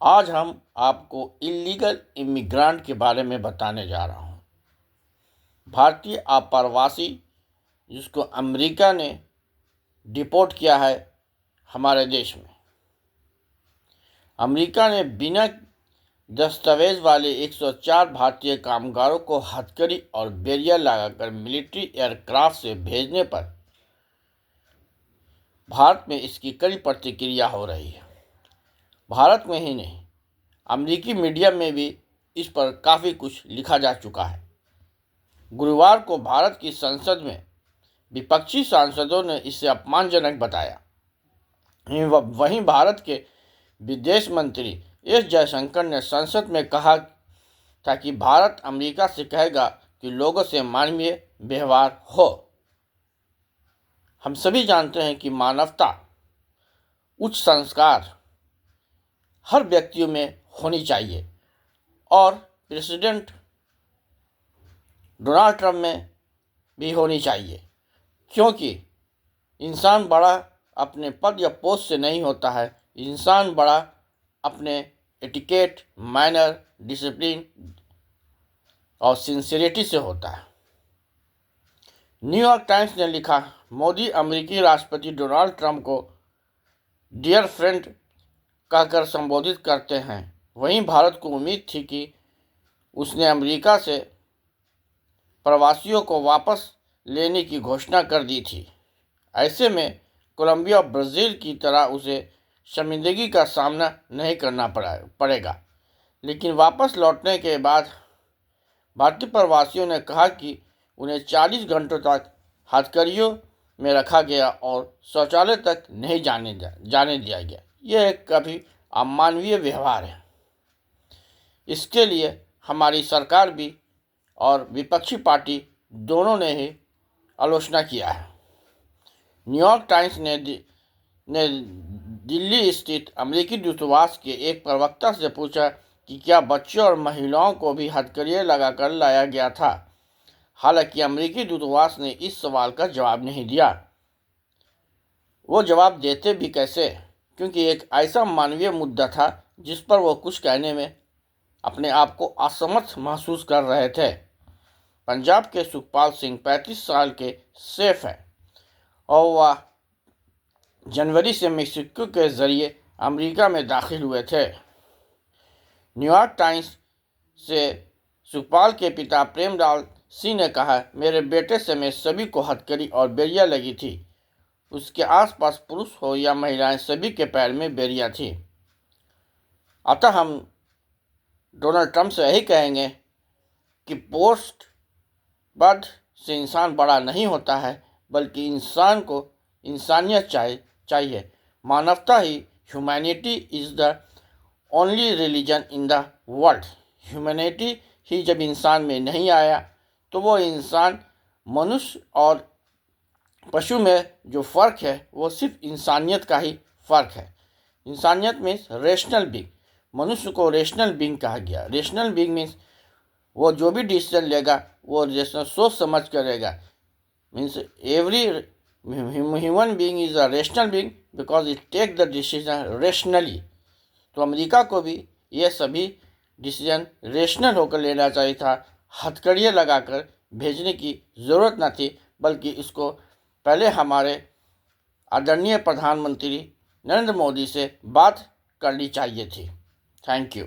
आज हम आपको इल्लीगल इमिग्रेंट के बारे में बताने जा रहा हूँ। भारतीय आप्रवासी जिसको अमेरिका ने डिपोर्ट किया है हमारे देश में। अमेरिका ने बिना दस्तावेज वाले 104 भारतीय कामगारों को हथकड़ी और बैरियर लगाकर मिलिट्री एयरक्राफ्ट से भेजने पर भारत में इसकी कड़ी प्रतिक्रिया हो रही है। भारत में ही नहीं, अमेरिकी मीडिया में भी इस पर काफ़ी कुछ लिखा जा चुका है। गुरुवार को भारत की संसद में विपक्षी सांसदों ने इसे अपमानजनक बताया। वहीं भारत के विदेश मंत्री एस जयशंकर ने संसद में कहा था कि भारत अमेरिका से कहेगा कि लोगों से मानवीय व्यवहार हो। हम सभी जानते हैं कि मानवता, उच्च संस्कार हर व्यक्तियों में होनी चाहिए और प्रेसिडेंट डोनाल्ड ट्रंप में भी होनी चाहिए, क्योंकि इंसान बड़ा अपने पद या पोस्ट से नहीं होता है। इंसान बड़ा अपने एटिकेट, मैनर, डिसिप्लिन और सिंसियरिटी से होता है। न्यूयॉर्क टाइम्स ने लिखा, मोदी अमेरिकी राष्ट्रपति डोनाल्ड ट्रंप को डियर फ्रेंड कहकर संबोधित करते हैं। वहीं भारत को उम्मीद थी कि उसने अमेरिका से प्रवासियों को वापस लेने की घोषणा कर दी थी। ऐसे में कोलंबिया और ब्राज़ील की तरह उसे शर्मिंदगी का सामना नहीं करना पड़ेगा। लेकिन वापस लौटने के बाद भारतीय प्रवासियों ने कहा कि उन्हें 40 घंटों तक हथकड़ियों में रखा गया और शौचालय तक नहीं जाने दिया गया। यह एक काफ़ी अमानवीय व्यवहार है। इसके लिए हमारी सरकार भी और विपक्षी पार्टी दोनों ने ही आलोचना किया है। न्यूयॉर्क टाइम्स ने दिल्ली स्थित अमेरिकी दूतावास के एक प्रवक्ता से पूछा कि क्या बच्चों और महिलाओं को भी हथकड़ियाँ लगाकर लाया गया था। हालांकि अमेरिकी दूतावास ने इस सवाल का जवाब नहीं दिया। वो जवाब देते भी कैसे, क्योंकि एक ऐसा मानवीय मुद्दा था जिस पर वो कुछ कहने में अपने आप को असमर्थ महसूस कर रहे थे। पंजाब के सुखपाल सिंह 35 साल के शेफ हैं और वह जनवरी से मेक्सिको के ज़रिए अमेरिका में दाखिल हुए थे। न्यूयॉर्क टाइम्स से सुखपाल के पिता प्रेमलाल सिंह ने कहा, मेरे बेटे समेत सभी को हथकड़ी और बैरियर लगी थी। उसके आसपास पुरुष हो या महिलाएं, सभी के पैर में बैरियर थी। अतः हम डोनाल्ड ट्रंप से यही कहेंगे कि पोस्ट पद से इंसान बड़ा नहीं होता है, बल्कि इंसान को इंसानियत चाहिए। मानवता ही, humanity is the only religion in the world. Humanity ही जब इंसान में नहीं आया तो वो इंसान, मनुष्य और पशु में जो फ़र्क है वो सिर्फ इंसानियत का ही फ़र्क है। इंसानियत मीन्स रेशनल बीइंग। मनुष्य को रेशनल बीइंग कहा गया। रेशनल बीइंग मीन्स वो जो भी डिसीजन लेगा वो रेशनल सोच समझ कर लेगा। Means every human being is a rational being because it take the decision rationally. तो अमेरिका को भी ये सभी डिसीजन रेशनल होकर लेना चाहिए था। हथकड़ियाँ लगाकर भेजने की ज़रूरत न थी, बल्कि इसको पहले हमारे आदरणीय प्रधानमंत्री नरेंद्र मोदी से बात करनी चाहिए थी। Thank you.